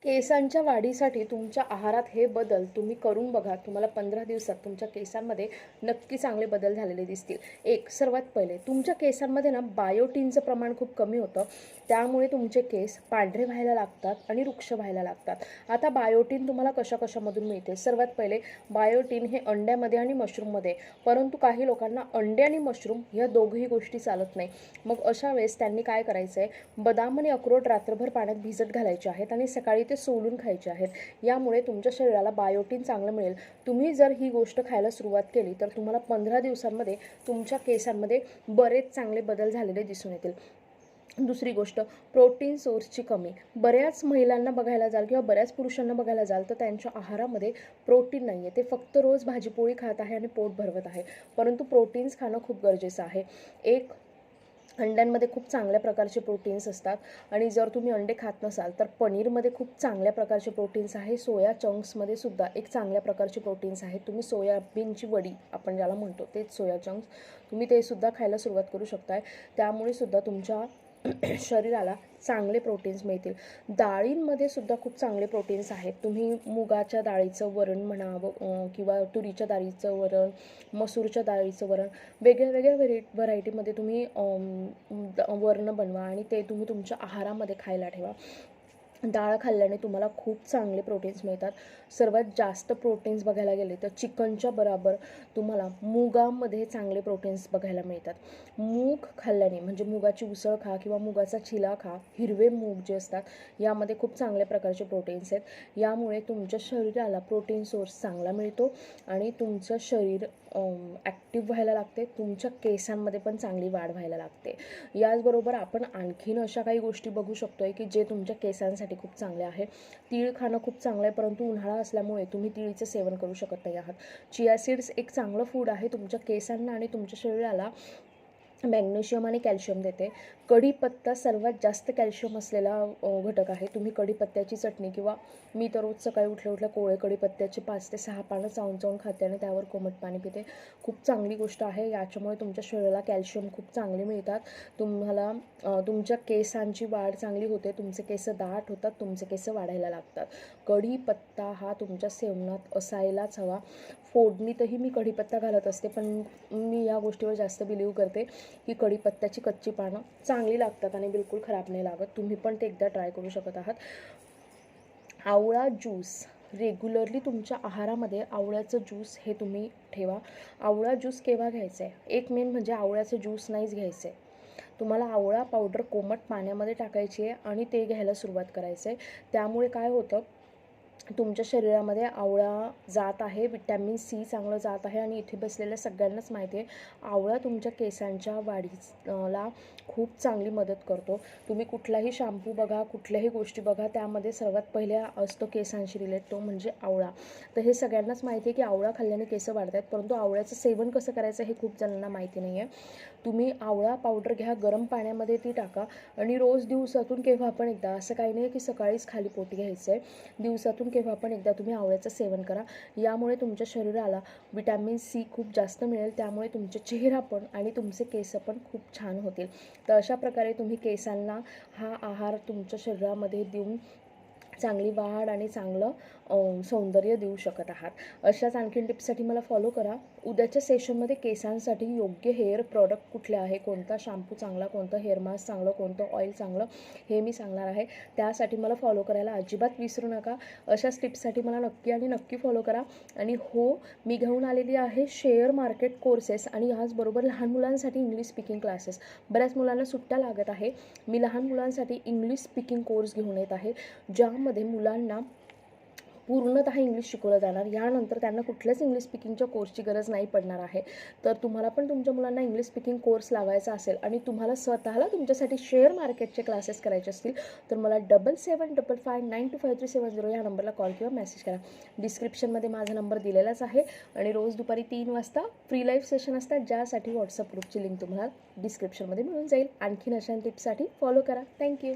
केसांच्या वाढीसाठी तुमच्या आहारात हे बदल तुम्ही करून बघा. तुम्हाला 15 दिवसात तुमच्या केसांमध्ये नक्की चांगले बदल झालेले दिसतील. सर्वात पहिले तुमच्या केसांमध्ये ना बायोटिनचं प्रमाण खूप कमी होतं. त्यामुळे तुमचे केस पांढरे व्हायला लागतात आणि रुक्ष व्हायला लागतात. आता बायोटिन तुम्हाला कशाकशामधून मिळते? सर्वात पहिले बायोटिन हे अंड्यामध्ये आणि मशरूममध्ये, परंतु काही लोकांना अंडे आणि मशरूम या दोघंही गोष्टी चालत नाही. मग अशा वेळेस त्यांनी काय करायचं आहे, बदाम आणि अक्रोड रात्रभर पाण्यात भिजत घालायचे आहेत आणि सकाळी ते सोलून खायचे आहेत. यामुळे तुमच्या शरीराला बायोटिन चांगलं मिळेल. तुम्ही जर ही गोष्ट खायला सुरुवात केली तर तुम्हाला 15 दिवसांमध्ये तुमच्या केसांमध्ये बरेच चांगले बदल झालेले दिसून येतील. दुसरी गोष्ट, प्रोटीन सोर्सची कमी. बऱ्याच महिलांना बघायला जाल किंवा बऱ्याच पुरुषांना बघायला जाल तर त्यांच्या आहारामध्ये प्रोटीन नाही आहे. ते फक्त रोज भाजीपोळी खात आहे आणि पोट भरवत आहे. परंतु प्रोटीन्स खाणं खूप गरजेचं आहे. अंड्यांमध्ये खूप चांगल्या प्रकारचे प्रोटीन्स असतात आणि जर तुम्ही अंडे खात नसाल तर पनीरमध्ये खूप चांगल्या प्रकारचे प्रोटीन्स आहे. सोया चंक्समध्ये सुद्धा एक चांगल्या प्रकारचे प्रोटीन्स आहेत. तुम्ही सोयाबीनची वडी आपण ज्याला म्हणतो तेच सोया चंक्स, तुम्ही ते सुद्धा खायला सुरुवात करू शकताय. त्यामुळे सुद्धा तुमच्या शरीराला चांगले प्रोटीन्स मिळतील. डाळींमध्ये सुद्धा खूप चांगले प्रोटीन्स आहेत. तुम्ही मुगाच्या डाळीचं वरण म्हणा किंवा तुरीच्या डाळीचं वरण, मसूरच्या डाळीचं वरण, वेगळ्या वेगळ्या व्हरायटीमध्ये तुम्ही वरण बनवा आणि ते तुम्ही तुमच्या आहारामध्ये खायला ठेवा. डाळ खाल्ल्याने तुम्हाला खूप चांगले प्रोटीन्स मिळतात. सर्वात जास्त प्रोटीन्स बघायला गेले तर चिकनच्या बरोबर तुम्हाला मुगामध्ये चांगले प्रोटीन्स बघायला मिळतात. मूग खाल्ल्याने म्हणजे मुगाची उसळ खा किंवा मुगाचा चिला खा, हिरवे मूग जे असतात यामध्ये खूप चांगल्या प्रकारचे प्रोटीन्स आहेत. यामुळे तुमच्या शरीराला प्रोटीन सोर्स चांगला मिळतो आणि तुमचं शरीर ॲक्टिव्ह व्हायला लागते. तुमच्या केसांमध्ये पण चांगली वाढ व्हायला लागते. याचबरोबर आपण आणखीन अशा काही गोष्टी बघू शकतोय की जे तुमच्या केसांसाठी खूप चांगले आहे. तीळ खाणं खूप चांगलं आहे, परंतु उन्हाळा असल्यामुळे तुम्ही तिळीचं सेवन करू शकत नाही आहात. चिया सीड्स एक चांगलं फूड आहे. तुमच्या केसांना आणि तुमच्या शरीराला मॅग्नेशियम आणि कॅल्शियम देते. कढीपत्ता सर्वात जास्त कॅल्शियम असलेला घटक आहे. तुम्ही कढीपत्त्याची चटणी किंवा मी तर रोज सकाळी उठल्या कोवळे कढीपत्त्याचे 5 ते 6 पानं चावून खाते आणि त्यावर कोमट पाणी पिते. खूप चांगली गोष्ट आहे. याच्यामुळे तुमच्या शरीराला कॅल्शियम खूप चांगले मिळतात. तुम्हाला तुमच्या केसांची वाढ चांगली होते. तुमचे केस दाट होतात, तुमचे केस वाढायला लागतात. कढीपत्ता हा तुमच्या सेवनात असायलाच हवा. फोडणीतही मी कढीपत्ता घालत असते, पण मी या गोष्टीवर जास्त बिलीव्ह करते की कढीपत्त्याची कच्ची पानं चांगली लागतात आणि बिलकुल खराब नाही लागत. तुम्ही पण ते एकदा ट्राय करू शकत आहात. आवळा ज्यूस रेग्युलरली तुमच्या आहारामध्ये आवळ्याचं ज्यूस हे तुम्ही ठेवा. आवळा ज्यूस केव्हा घ्यायचं आहे? एक मेन म्हणजे आवळ्याचं ज्यूस नाहीच घ्यायचं आहे. तुम्हाला आवळा पावडर कोमट पाण्यामध्ये टाकायची आहे आणि ते घ्यायला सुरुवात करायचं आहे. त्यामुळे काय होतं, तुमच्या शरीरामध्ये आवळा जात आहे, विटॅमिन सी चांगलं जात आहे आणि इथे बसलेल्या सगळ्यांनाच माहिती आहे आवळा तुमच्या केसांच्या वाढीला खूप चांगली मदत करतो. तुम्ही कुठलाही शॅम्पू बघा, कुठल्याही गोष्टी बघा, त्यामध्ये सर्वात पहिले असतो केसांशी रिलेट, तो म्हणजे आवळा. तर हे सगळ्यांनाच माहिती आहे की आवळा खाल्ल्याने केस वाढतात, परंतु आवळ्याचं सेवन कसं करायचं हे खूप जणांना माहिती नाही आहे. तुम्ही आवळा पावडर घ्या, गरम पाण्यामध्ये ती टाका आणि रोज दिवसातून केव्हा पण एकदा, असं काही नाही की सकाळीच खाली पोटी घ्यायचं आहे, दिवसातून केव्हा पण एकदा तुम्ही आवळ्याचं सेवन करा. यामुळे तुमच्या शरीराला विटॅमिन सी खूप जास्त मिळेल. त्यामुळे तुमचे चेहरा पण आणि तुमचे केस पण खूप छान होतील. तर अशा प्रकारे तुम्ही केसांना हा आहार तुमच्या शरीरामध्ये देऊन चांगली वाढ आणि चांगलं सौंदर्य देऊ शकत आहात. अशाच आणखीन टिप्ससाठी मला फॉलो करा. उद्याच्या सेशनमध्ये केसांसाठी योग्य हेअर प्रॉडक्ट कुठले आहे, कोणता शॅम्पू चांगला, कोणतं हेअर मास्क चांगलं, कोणतं ऑइल चांगलं हे मी सांगणार आहे. त्यासाठी मला फॉलो करायला अजिबात विसरू नका. अशाच टिप्ससाठी मला नक्की फॉलो करा. आणि मी घेऊन आलेली आहे शेअर मार्केट कोर्सेस आणि याचबरोबर लहान मुलांसाठी इंग्लिश स्पीकिंग क्लासेस. बऱ्याच मुलांना सुट्ट्या लागत आहे. मी लहान मुलांसाठी इंग्लिश स्पीकिंग कोर्स घेऊन येत आहे, ज्यामध्ये मुलांना पूर्णतः इंग्लिश शिकवलं जाणार. यानंतर त्यांना कुठल्याच इंग्लिश स्पीकिंगच्या कोर्सची गरज नाही पडणार आहे. तर तुम्हाला पण तुमच्या मुलांना इंग्लिश स्पीकिंग कोर्स लावायचा असेल आणि तुम्हाला स्वतःला तुमच्यासाठी शेअर मार्केटचे क्लासेस करायचे असतील तर मला 7755925370 या नंबरला कॉल किंवा मेसेज करा. डिस्क्रिप्शनमध्ये माझा नंबर दिलेलाच आहे आणि रोज दुपारी 3 वाजता फ्री लाईव्ह सेशन असतात, ज्यासाठी व्हॉट्सअप ग्रुपची लिंक तुम्हाला डिस्क्रिप्शनमध्ये मिळून जाईल. आणखीन अशा टिप्ससाठी फॉलो करा. थँक्यू.